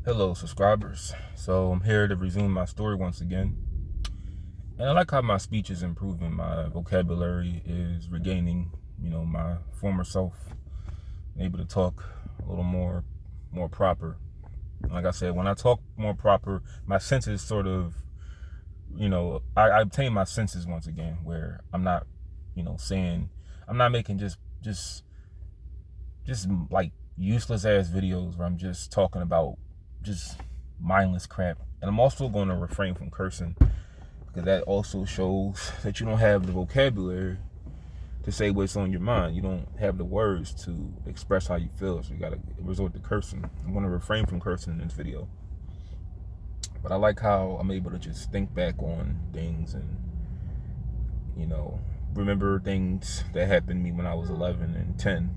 Hello, subscribers. So I'm here to resume my story once again. And I like how my speech is improving. My vocabulary is regaining, my former self. I'm able to talk a little more proper. Like I said, when I talk more proper, my senses sort of, I obtain my senses once again, where I'm not, saying, I'm not making just like useless ass videos where I'm just talking about just mindless crap. And I'm also going to refrain from cursing because that also shows that you don't have the vocabulary to say what's on your mind. You don't have the words to express how you feel, so you gotta resort to cursing. I'm going to refrain from cursing in this video. But I like how I'm able to just think back on things and, remember things that happened to me when I was 11 and 10.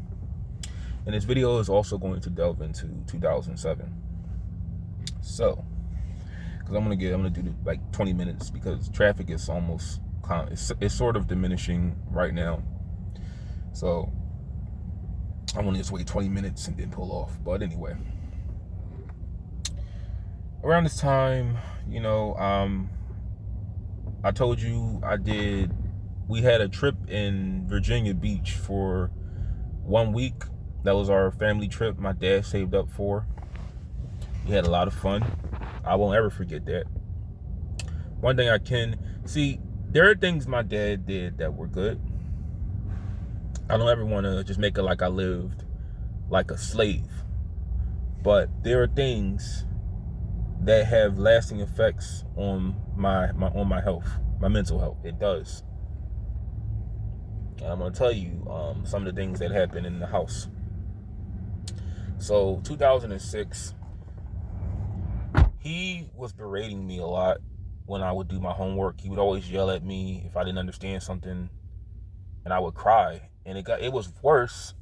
And this video is also going to delve into 2007. So, because I'm gonna do like 20 minutes because traffic is almost it's sort of diminishing right now. So I'm gonna just wait 20 minutes and then pull off. But anyway, around this time, I told you we had a trip in Virginia Beach for 1 week. That was our family trip my dad saved up for. We had a lot of fun. I won't ever forget that. One thing I can see, there are things my dad did that were good. I don't ever want to just make it like I lived like a slave. But there are things that have lasting effects on my health, my mental health. It does. And I'm gonna tell you some of the things that happened in the house. So 2006, he was berating me a lot when I would do my homework. He would always yell at me if I didn't understand something, and I would cry. And it was worse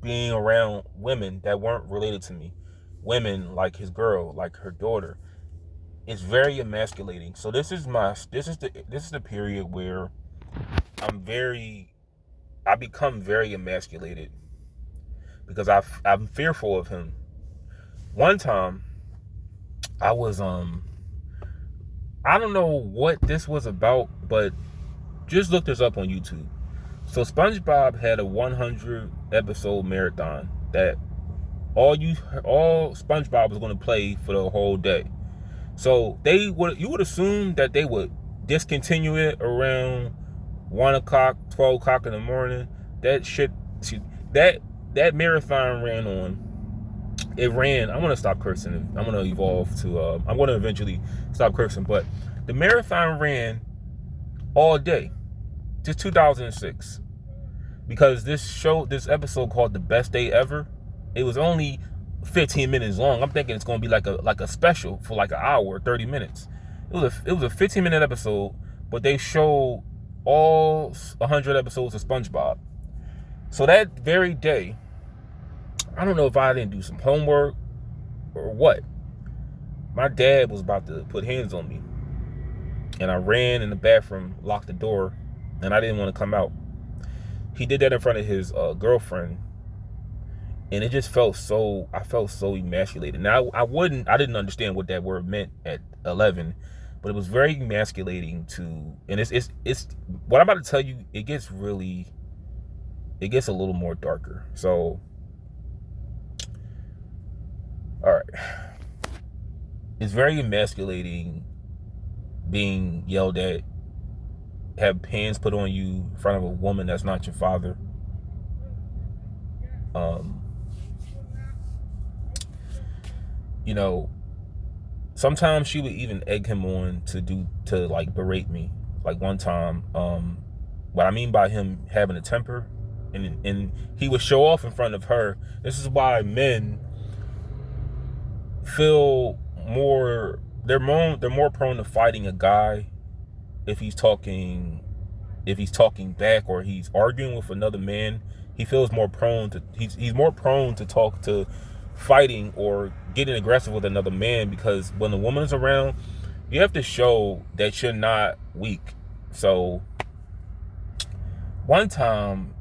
being around women that weren't related to me. Women like his girl, like her daughter. It's very emasculating. So this is the period where I become very emasculated because I'm fearful of him. One time I was I don't know what this was about, but just look this up on YouTube. So SpongeBob had a 100 episode marathon that all SpongeBob was going to play for the whole day. So you would assume that they would discontinue it around 1 o'clock, 12 o'clock in the morning. That marathon ran on. It ran. I'm gonna stop cursing. I'm gonna evolve to. I'm gonna eventually stop cursing. But the marathon ran all day, just 2006. Because this episode called "The Best Day Ever," it was only 15 minutes long. I'm thinking it's gonna be like a special for like an hour or 30 minutes. It was a 15-minute episode, but they showed all 100 episodes of SpongeBob. So that very day, I don't know if I didn't do some homework or what. My dad was about to put hands on me, and I ran in the bathroom, locked the door, and I didn't want to come out. He did that in front of his girlfriend, and it just I felt so emasculated. Now I didn't understand what that word meant at 11, but it was very emasculating and it's what I'm about to tell you. It gets a little more darker. So, all right, it's very emasculating being yelled at, have hands put on you in front of a woman that's not your father. You know, sometimes she would even egg him on to like berate me. Like one time, what I mean by him having a temper, and he would show off in front of her. This is why men feel they're more prone to fighting a guy if he's talking back or he's arguing with another man. He feels more prone to he's more prone to talk to fighting or getting aggressive with another man, because when a woman's around, you have to show that you're not weak. So one time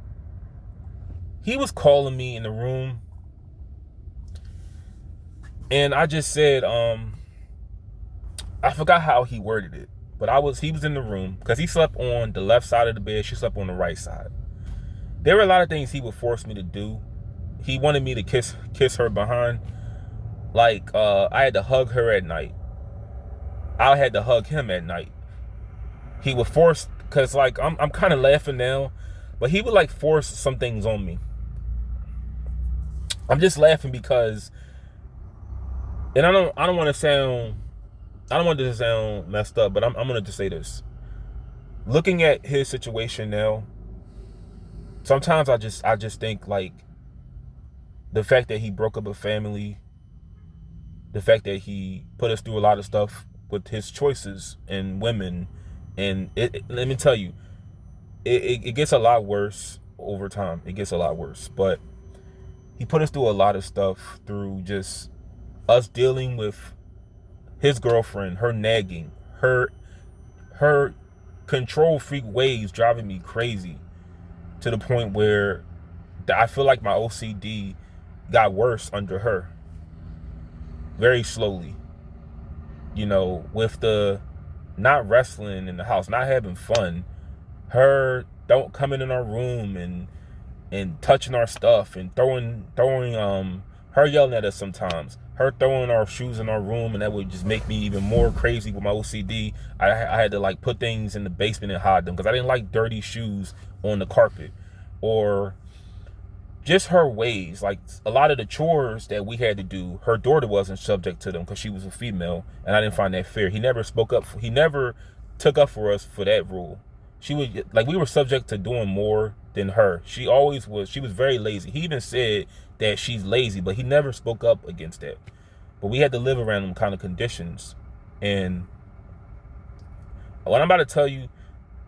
he was calling me in the room. And I just said, I forgot how he worded it, but he was in the room because he slept on the left side of the bed. She slept on the right side. There were a lot of things he would force me to do. He wanted me to kiss her behind. Like, I had to hug her at night. I had to hug him at night. He would force, cause like I'm kind of laughing now, but he would like force some things on me. I'm just laughing because, and I don't want to sound, I don't want this to sound messed up, but I'm gonna just say this. Looking at his situation now, sometimes I just think like the fact that he broke up a family, the fact that he put us through a lot of stuff with his choices and women, and let me tell you, it gets a lot worse over time. It gets a lot worse, but he put us through a lot of stuff through just us dealing with his girlfriend, her nagging, her control freak ways driving me crazy to the point where I feel like my OCD got worse under her very slowly. You know, with the not wrestling in the house, not having fun, her don't coming in our room and touching our stuff and throwing her yelling at us sometimes, her throwing our shoes in our room, and that would just make me even more crazy with my OCD. I had to like put things in the basement and hide them because I didn't like dirty shoes on the carpet, or just her ways. Like a lot of the chores that we had to do, her daughter wasn't subject to them because she was a female, and I didn't find that fair. He never spoke up. He never took up for us for that rule. She would, like, we were subject to doing more than her. She always was. She was very lazy. He even said that she's lazy, but he never spoke up against that. But we had to live around them kind of conditions. And what I'm about to tell you,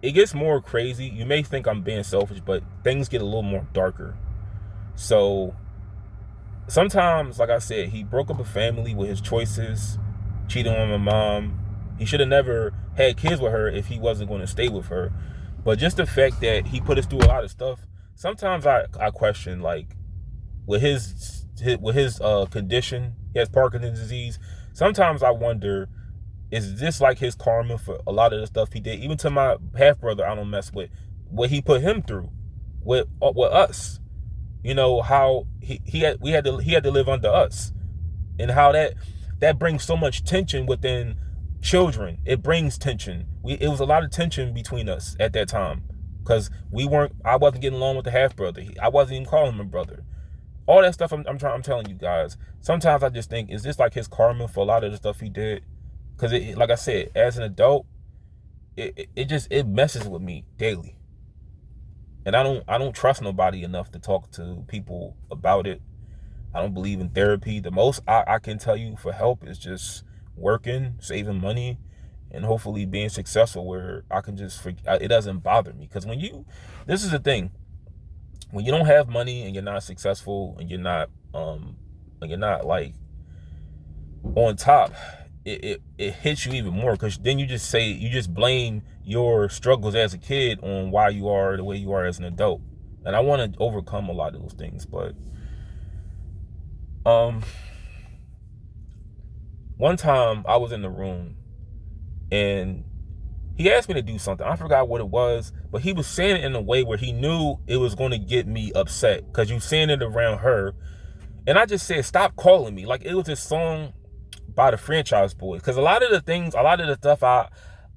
it gets more crazy. You may think I'm being selfish, but things get a little more darker. So sometimes, like I said, he broke up a family with his choices, cheating on my mom. He should have never had kids with her if he wasn't going to stay with her. But just the fact that he put us through a lot of stuff, sometimes I question, like, with his condition, he has Parkinson's disease. Sometimes I wonder, is this like his karma for a lot of the stuff he did? Even to my half brother, I don't mess with what he put him through with us. You know how he had to live under us, and how that brings so much tension within children. It brings tension. It was a lot of tension between us at that time because I wasn't getting along with the half brother. I wasn't even calling him a brother. All that stuff I'm telling you guys. Sometimes I just think, is this like his karma for a lot of the stuff he did? Because like I said, as an adult, it messes with me daily. And I don't trust nobody enough to talk to people about it. I don't believe in therapy. The most I can tell you for help is just working, saving money, and hopefully being successful where I can just forget. It doesn't bother me. Because this is the thing, when you don't have money and you're not successful and you're not like on top, it hits you even more, because then you just blame your struggles as a kid on why you are the way you are as an adult. And I want to overcome a lot of those things. But one time I was in the room and he asked me to do something. I forgot what it was, but he was saying it in a way where he knew it was going to get me upset because you saying it around her. And I just said, stop calling me. Like, it was this song by the Franchise Boys. Because a lot of the stuff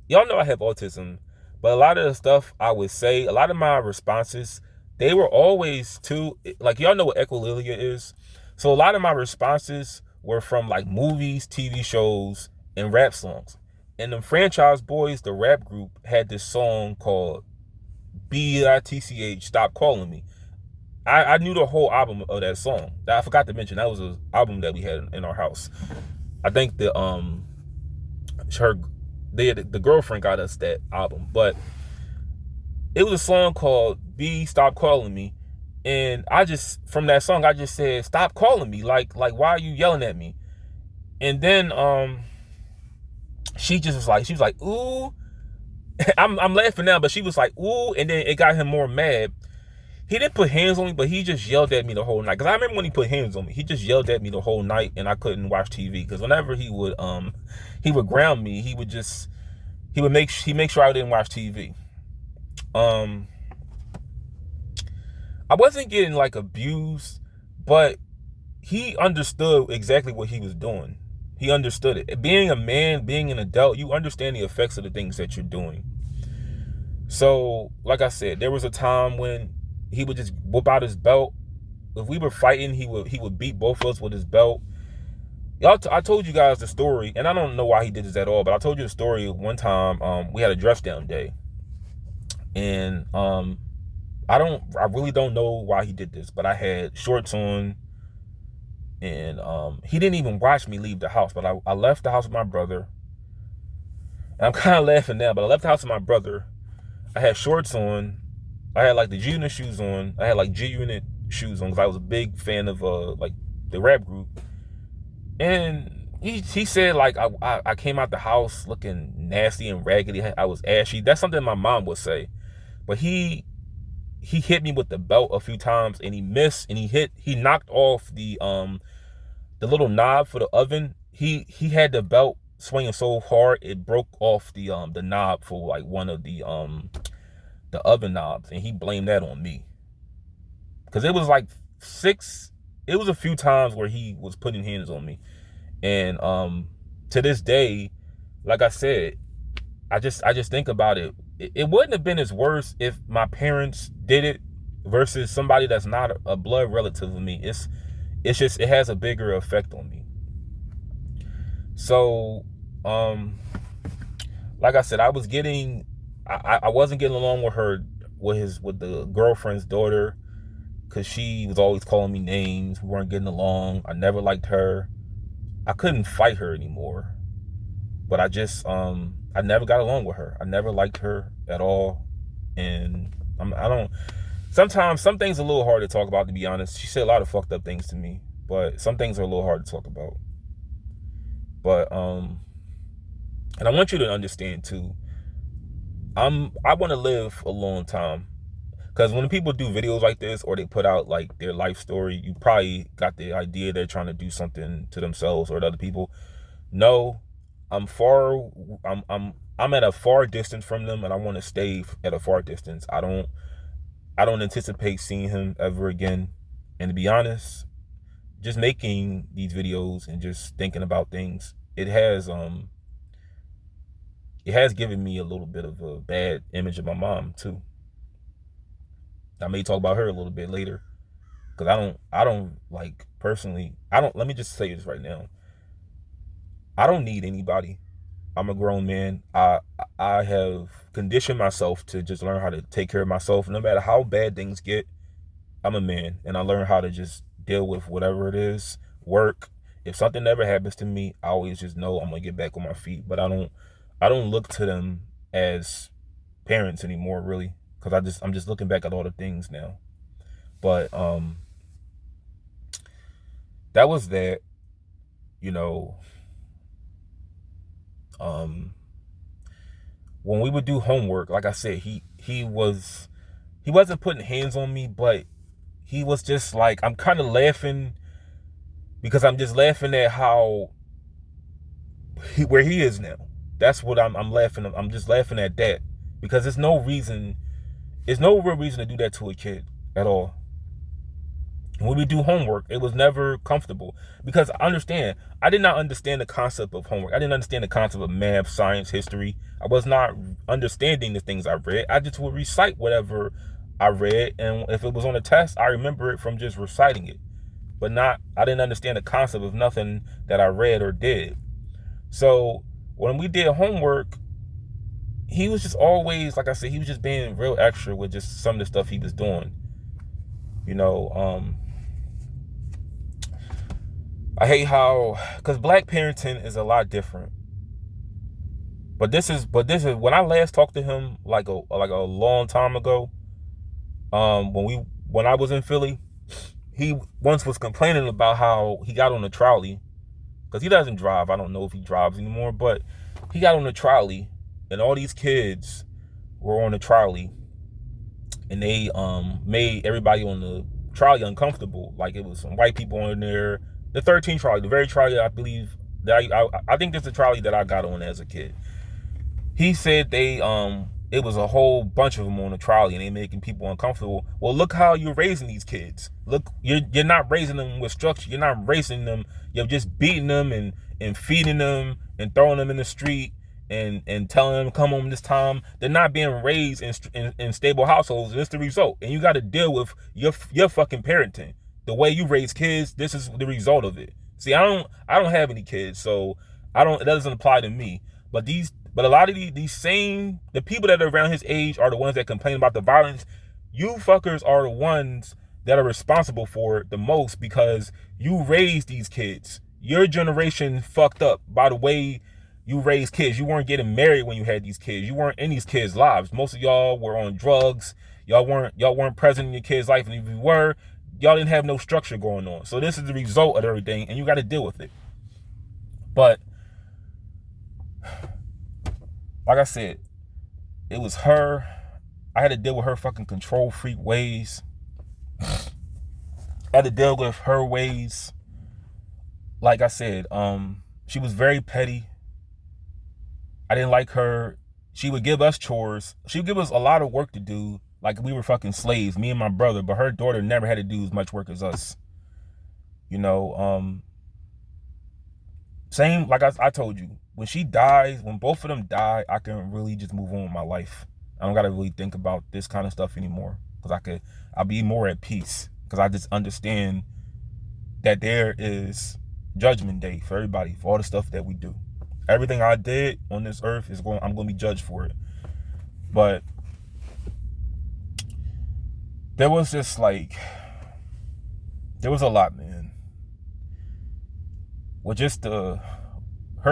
y'all know I have autism, but a lot of the stuff I would say, a lot of my responses, they were always too, like, y'all know what echolalia is. So a lot of my responses were from like movies, TV shows, and rap songs. And the Franchise Boys, the rap group, had this song called BITCH, Stop Calling Me. I knew the whole album of that song. I forgot to mention that was an album that we had in our house. I think the girlfriend got us that album, but it was a song called Stop Calling Me. And from that song, I just said, stop calling me. Like, why are you yelling at me? And then she was like, ooh. I'm laughing now, but she was like, ooh. And then it got him more mad. He didn't put hands on me, but he just yelled at me the whole night. Because I remember when he put hands on me, he just yelled at me the whole night, and I couldn't watch TV. Because whenever he would ground me, he make sure I didn't watch TV. I wasn't getting like abused, but he understood exactly what he was doing. He understood it. Being a man, being an adult, you understand the effects of the things that you're doing. So, like I said, there was a time when he would just whip out his belt. If we were fighting, he would beat both of us with his belt. I told you guys the story, and I don't know why he did this at all, but I told you the story one time. We had a dress down day, and I really don't know why he did this, but I had shorts on, and he didn't even watch me leave the house. But I left the house with my brother, and I'm kind of laughing now, but I left the house with my brother. I had shorts on. I had like the G Unit shoes on. I had like G Unit shoes on because I was a big fan of like the rap group. And he said like I came out the house looking nasty and raggedy. I was ashy. That's something my mom would say. But he hit me with the belt a few times, and he missed, and he knocked off the little knob for the oven. He had the belt swinging so hard it broke off the knob for like one of the oven knobs, and he blamed that on me. Because it was like it was a few times where he was putting hands on me. And to this day, like I said, I just think about it. It wouldn't have been as worse if my parents did it versus somebody that's not a blood relative of me. It's just, it has a bigger effect on me. So, like I said, I wasn't getting along with with the girlfriend's daughter, because she was always calling me names. We weren't getting along. I never liked her. I couldn't fight her anymore. But I never got along with her. I never liked her at all. And sometimes some things are a little hard to talk about, to be honest. She said a lot of fucked up things to me, but some things are a little hard to talk about. But and I want you to understand too, I want to live a long time. Because when people do videos like this, or they put out like their life story, you probably got the idea they're trying to do something to themselves or to other people. No, I'm at a far distance from them, and I want to stay at a far distance. I don't anticipate seeing him ever again. And to be honest, just making these videos and just thinking about things, it has given me a little bit of a bad image of my mom too. I may talk about her a little bit later, because I don't like, personally, let me just say this right now. I don't need anybody. I'm a grown man. I have conditioned myself to just learn how to take care of myself. No matter how bad things get, I'm a man, and I learn how to just deal with whatever it is, work. If something ever happens to me, I always just know I'm gonna get back on my feet. But I don't look to them as parents anymore, really. Because I'm just looking back at all the things now. But that was that. You know, when we would do homework, like I said, he wasn't putting hands on me, but he was just like, I'm kind of laughing, because I'm just laughing at where he is now. That's what I'm laughing. I'm just laughing at that, because there's no real reason to do that to a kid at all. When we do homework, it was never comfortable, because I did not understand the concept of homework. I didn't understand the concept of math, science, history. I was not understanding the things I read. I just would recite whatever I read, and if it was on a test, I remember it from just reciting it. But I didn't understand the concept of nothing that I read or did. So when we did homework, he was just always, like I said, he was just being real extra with just some of the stuff he was doing. You know, I hate how, because black parenting is a lot different. But this is when I last talked to him, like a long time ago. When I was in Philly, he once was complaining about how he got on the trolley, because he doesn't drive. I don't know if he drives anymore, but he got on the trolley, and all these kids were on the trolley, and they made everybody on the trolley uncomfortable. Like it was some white people on there. The 13 trolley, the very trolley I believe that I think that's the trolley that I got on as a kid. He said it was a whole bunch of them on the trolley and they making people uncomfortable. Well, look how you're raising these kids. Look, you're not raising them with structure. You're not raising them. You're just beating them and feeding them and throwing them in the street and telling them to come home this time. They're not being raised in stable households, and it's the result. And you got to deal with your fucking parenting. The way you raise kids, this is the result of it. See, I don't have any kids, so it doesn't apply to me. But a lot of the people that are around his age are the ones that complain about the violence. You fuckers are the ones that are responsible for it the most because you raised these kids. Your generation fucked up by the way you raised kids. You weren't getting married when you had these kids. You weren't in these kids' lives. Most of y'all were on drugs. Y'all weren't present in your kids' life, and if you were, y'all didn't have no structure going on. So this is the result of everything, and you got to deal with it. But like I said, it was her. I had to deal with her fucking control freak ways. I had to deal with her ways. Like I said, she was very petty. I didn't like her. She would give us chores. She would give us a lot of work to do, like we were fucking slaves, me and my brother. But her daughter never had to do as much work as us. You know, same like I told you. When she dies, when both of them die, I can really just move on with my life. I don't gotta really think about this kind of stuff anymore because I'll be more at peace because I just understand that there is judgment day for everybody for all the stuff that we do. Everything I did on this earth I'm going to be judged for it. But there was just there was a lot, man. With just her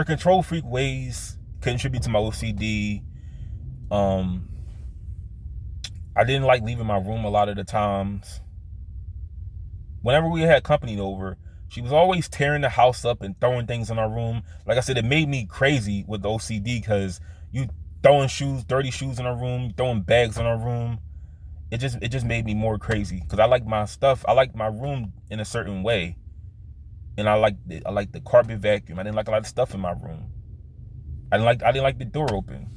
control freak ways contribute to my OCD. I didn't like leaving my room a lot of the times. Whenever we had company over, she was always tearing the house up and throwing things in our room. Like I said, it made me crazy with the OCD because you throwing dirty shoes in our room, throwing bags in our room. It just made me more crazy because I like my stuff. I like my room in a certain way, and I like the carpet vacuum. I didn't like a lot of stuff in my room. I didn't like the door open.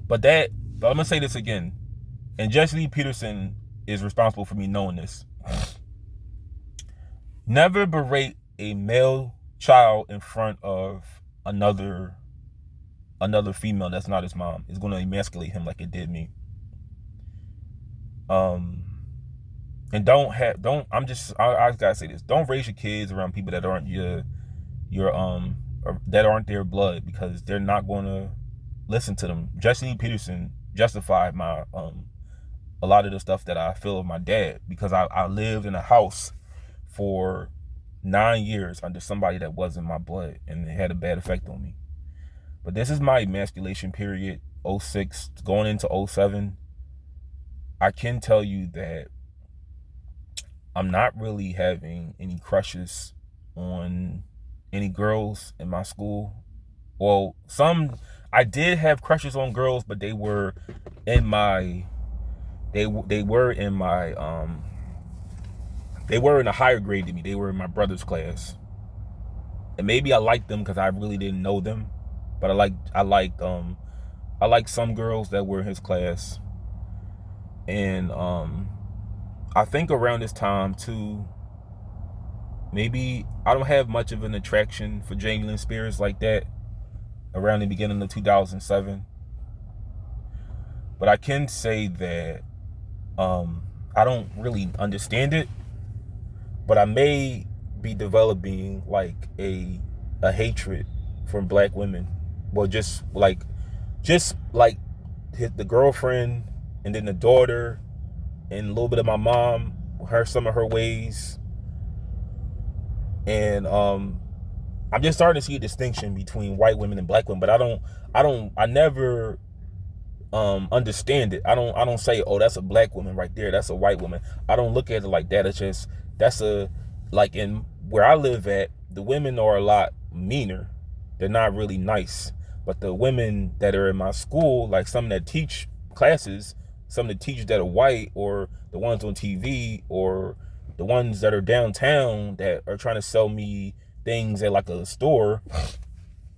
But I'm gonna say this again, and Jesse Lee Peterson is responsible for me knowing this. Never berate a male child in front of another female that's not his mom. It's going to emasculate him like it did me. And I gotta say this. Don't raise your kids around people that aren't that aren't their blood because they're not going to listen to them. Jesse Lee Peterson justified my a lot of the stuff that I feel of my dad because I lived in a house for 9 years under somebody that wasn't my blood, and it had a bad effect on me. But this is my emasculation period, 06 going into 07. I can tell you that I'm not really having any crushes on any girls in my school. Well, I did have crushes on girls, but they were in my they were in my they were in a higher grade than me. They were in my brother's class. And maybe I liked them because I really didn't know them. But I liked some girls that were in his class. And I think around this time too, maybe I don't have much of an attraction for Jamie Lynn Spears like that around the beginning of 2007. But I can say that I don't really understand it. But I may be developing like a hatred for black women. Well, just like the girlfriend and then the daughter and a little bit of my mom, some of her ways. And I'm just starting to see a distinction between white women and black women, but I never understand it. I don't say, oh, that's a black woman right there, that's a white woman. I don't look at it like that. It's just like in where I live at, the women are a lot meaner. They're not really nice. But the women that are in my school, like some that teach classes, some of the teachers that are white, or the ones on TV, or the ones that are downtown that are trying to sell me things at like a store,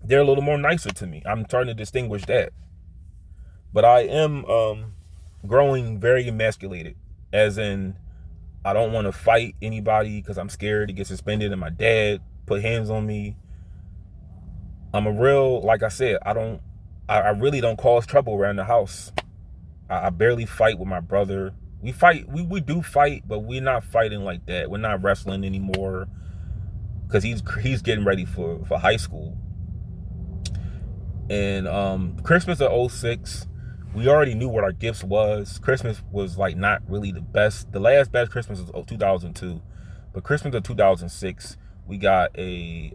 they're a little more nicer to me. I'm trying to distinguish that. But I am growing very emasculated, as in I don't want to fight anybody because I'm scared to get suspended and my dad put hands on me. I'm a real, like I said, I really don't cause trouble around the house. I barely fight with my brother. We fight, we do fight, but we're not fighting like that. We're not wrestling anymore because he's getting ready for high school. And Christmas of 06, we already knew what our gifts was. Christmas was like not really the best. The last best Christmas was 2002, but Christmas of 2006, we got he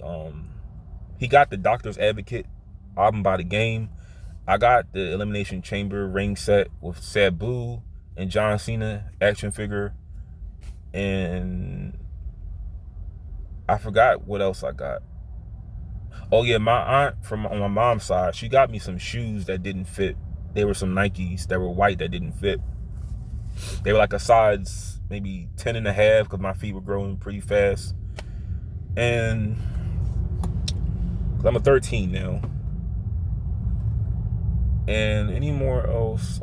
got the Doctor's Advocate album by The Game. I got the Elimination Chamber ring set with Sabu and John Cena action figure, and I forgot what else I got. Oh yeah, my aunt on my mom's side, she got me some shoes that didn't fit. They were some Nikes that were white that didn't fit. They were like a size maybe 10 and a half because my feet were growing pretty fast. And I'm a 13 now. And any more else?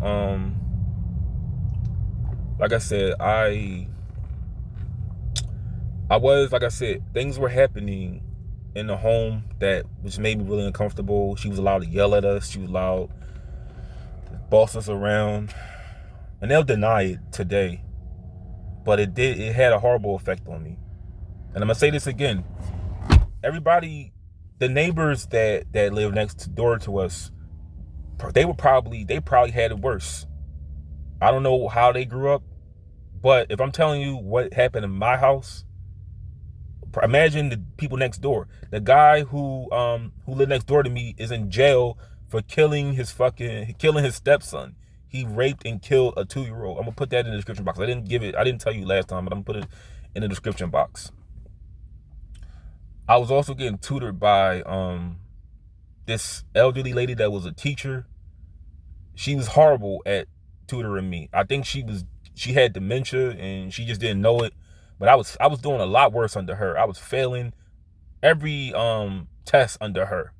Like I said, I was, like I said, things were happening in the home that which made me really uncomfortable. She was allowed to yell at us. She was allowed to boss us around. And they'll deny it today. But it had a horrible effect on me. And I'm gonna say this again. Everybody, the neighbors that live next door to us, they probably had it worse. I don't know how they grew up, but if I'm telling you what happened in my house, imagine the people next door. The guy who lived next door to me is in jail for killing his stepson. He raped and killed a 2-year-old. I'm gonna put that in the description box. I didn't tell you last time, but I'm gonna put it in the description box. I was also getting tutored by this elderly lady that was a teacher. She was horrible at tutoring me. I think she had dementia and she just didn't know it. But I was doing a lot worse under her. I was failing every test under her.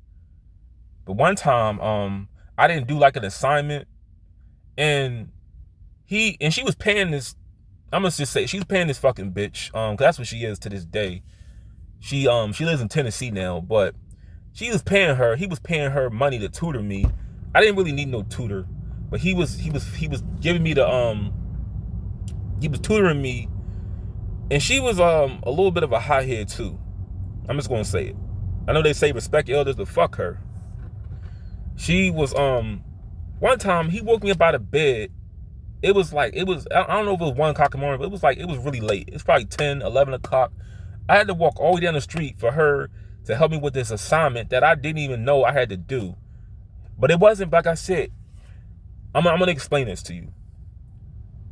But one time I didn't do like an assignment, and she was paying this, I'm gonna just say she was paying this fucking bitch, cause that's what she is to this day. She lives in Tennessee now, but he was paying her money to tutor me. I didn't really need no tutor, but he was giving me he was tutoring me, and she was a little bit of a hothead too. I'm just gonna say it. I know they say respect elders, but fuck her. She was one time he woke me up out of bed. I don't know if it was 1 o'clock in the morning, but it was really late. It's probably 10, 11 o'clock. I had to walk all the way down the street for her to help me with this assignment that I didn't even know I had to do. But it wasn't, like I said, I'm going to explain this to you.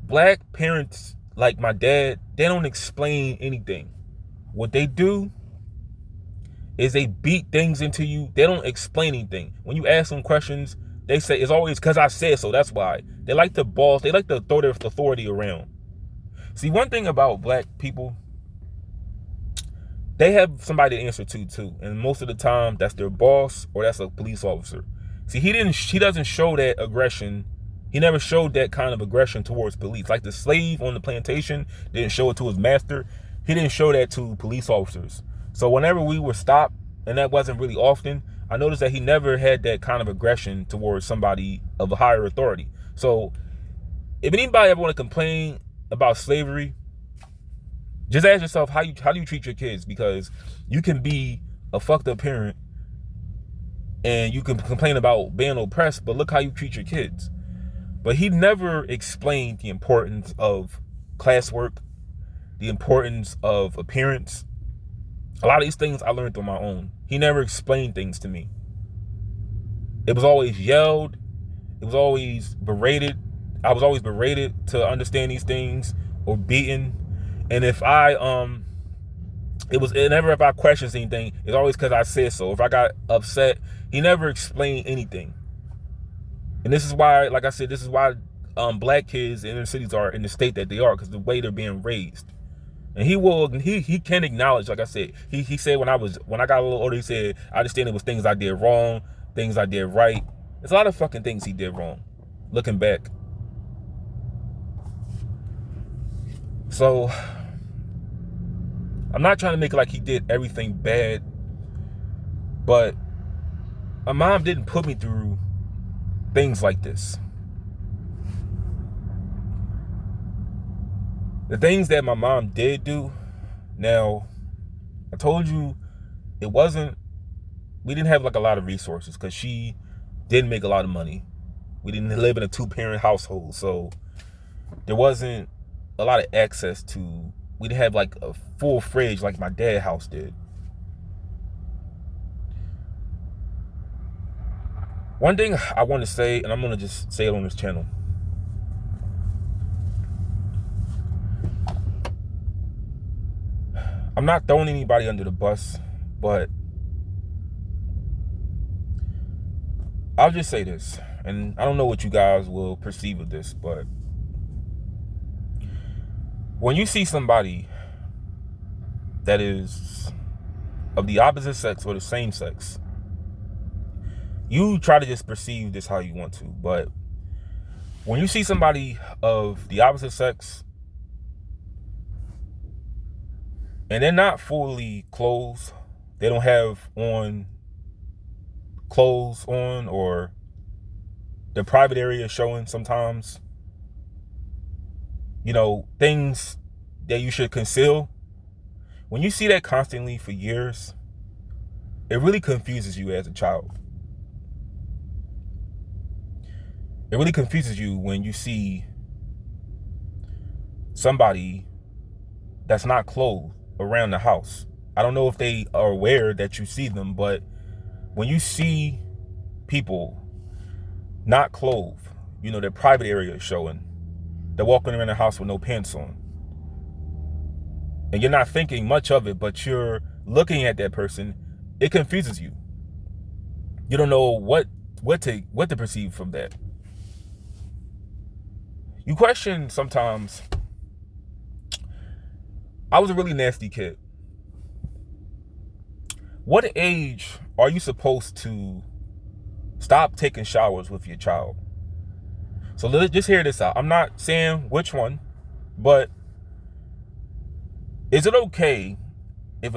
Black parents, like my dad, they don't explain anything. What they do is they beat things into you. They don't explain anything. When you ask them questions, they say, it's always because I said so, that's why. They like to boss, they like to throw their authority around. See, one thing about black people, they have somebody to answer to too, and most of the time that's their boss or that's a police officer. See, he doesn't show that aggression. He never showed that kind of aggression towards police. Like the slave on the plantation didn't show it to his master. He didn't show that to police officers. So whenever we were stopped, and that wasn't really often, I noticed that he never had that kind of aggression towards somebody of a higher authority. So if anybody ever want to complain about slavery, just ask yourself, how do you treat your kids? Because you can be a fucked up parent and you can complain about being oppressed, but look how you treat your kids. But he never explained the importance of classwork, the importance of appearance. A lot of these things I learned on my own. He never explained things to me. It was always yelled. It was always berated. I was always berated to understand these things, or beaten. And if whenever if I questioned anything, it's always because I said so. If I got upset, he never explained anything. And this is why, like I said, this is why black kids in inner cities are in the state that they are because the way they're being raised. And he can acknowledge, like I said, he said when I got a little older, he said, I understand it was things I did wrong, things I did right. There's a lot of fucking things he did wrong, looking back. So I'm not trying to make it like he did everything bad, but my mom didn't put me through things like this. The things that my mom did do, now, I told you we didn't have like a lot of resources because she didn't make a lot of money. We didn't live in a 2-parent household, so there wasn't a lot of access to, we didn't have like a full fridge like my dad's house did. One thing I want to say, and I'm going to just say it on this channel. I'm not throwing anybody under the bus, but I'll just say this, and I don't know what you guys will perceive of this, but when you see somebody that is of the opposite sex or the same sex, you try to just perceive this how you want to, but when you see somebody of the opposite sex and they're not fully clothed, they don't have on clothes on, or their private area showing sometimes, things that you should conceal. When you see that constantly for years, it really confuses you as a child. It really confuses you when you see somebody that's not clothed around the house. I don't know if they are aware that you see them, but when you see people not clothed, their private area is showing, they're walking around the house with no pants on, and you're not thinking much of it, but you're looking at that person, it confuses you. You don't know what to perceive from that. You question sometimes. I was a really nasty kid. What age are you supposed to stop taking showers with your child? So let's just hear this out. I'm not saying which one, but is it okay if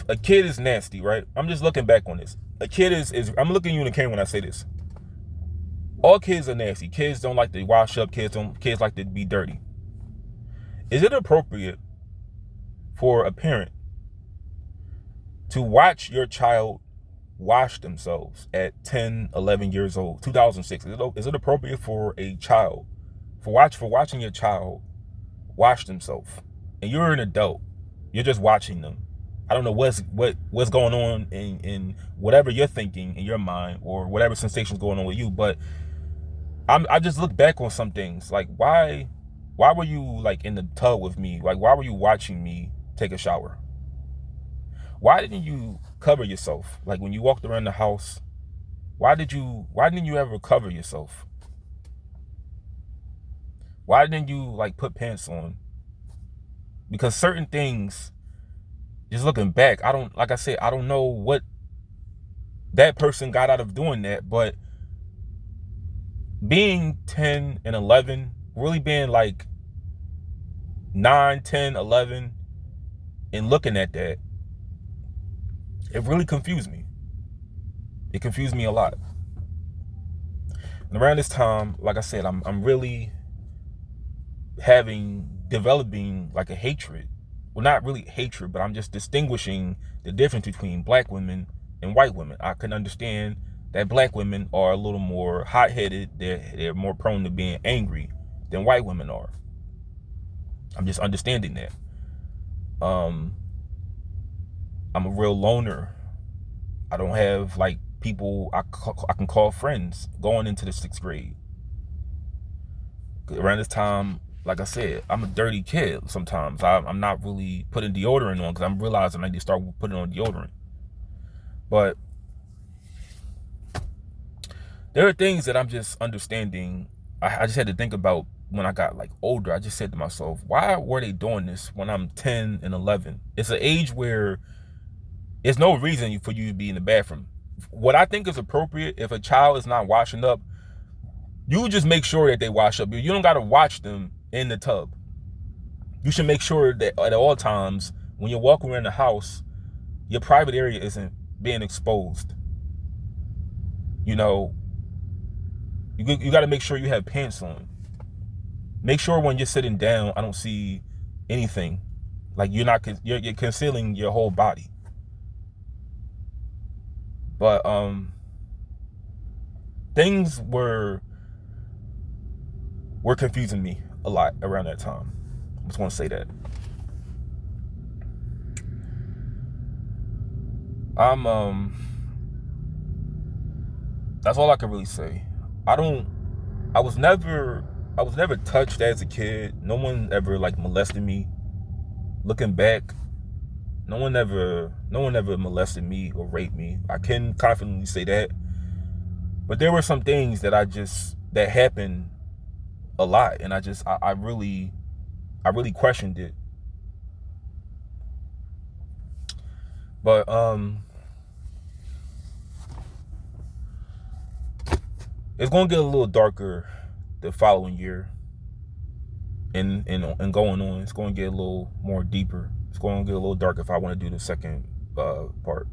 a kid is nasty, right? I'm just looking back on this. A kid is I'm looking you in the camera when I say this. All kids are nasty. Kids don't like to wash up. Kids like to be dirty. Is it appropriate for a parent to watch your child wash themselves at 10, 11 years old, 2006? Is it appropriate for a child, for watching your child wash themselves? And you're an adult. You're just watching them. I don't know what's going on in whatever you're thinking in your mind, or whatever sensation's going on with you, but I just look back on some things. Like, why were you like in the tub with me? Like, why were you watching me take a shower? Why didn't you cover yourself? Like, when you walked around the house, why didn't you ever cover yourself? Why didn't you like put pants on? Because certain things, just looking back, I don't know what that person got out of doing that, but being 10 and 11, really being like 9, 10, 11, and looking at that, it really confused me. It confused me a lot. And around this time, like I said, I'm really developing like a hatred. Well, not really hatred, but I'm just distinguishing the difference between black women and white women. I can understand that black women are a little more hot-headed. They're more prone to being angry than white women are. I'm just understanding that. I'm a real loner. I don't have like people I can call friends going into the 6th grade. Around this time, like I said, I'm a dirty kid sometimes. I'm not really putting deodorant on because I'm realizing I need to start putting on deodorant. But there are things that I'm just understanding I just had to think about when I got like older. I just said to myself, why were they doing this when I'm 10 and 11? It's an age where there's no reason for you to be in the bathroom. What I think is appropriate, if a child is not washing up, you just make sure that they wash up. You don't got to watch them in the tub. You should make sure that at all times when you're walking around the house, your private area isn't being exposed. You know, you got to make sure you have pants on. Make sure when you're sitting down, I don't see anything. Like you're concealing your whole body. But things were confusing me a lot around that time. I just want to say that. That's all I can really say. I was never touched as a kid. No one ever like molested me. Looking back, no one ever molested me or raped me. I can confidently say that. But there were some things that that happened a lot, and I really questioned it. But it's gonna get a little darker the following year, and going on. It's gonna get a little more deeper. It's gonna get a little darker if I want to do the second part.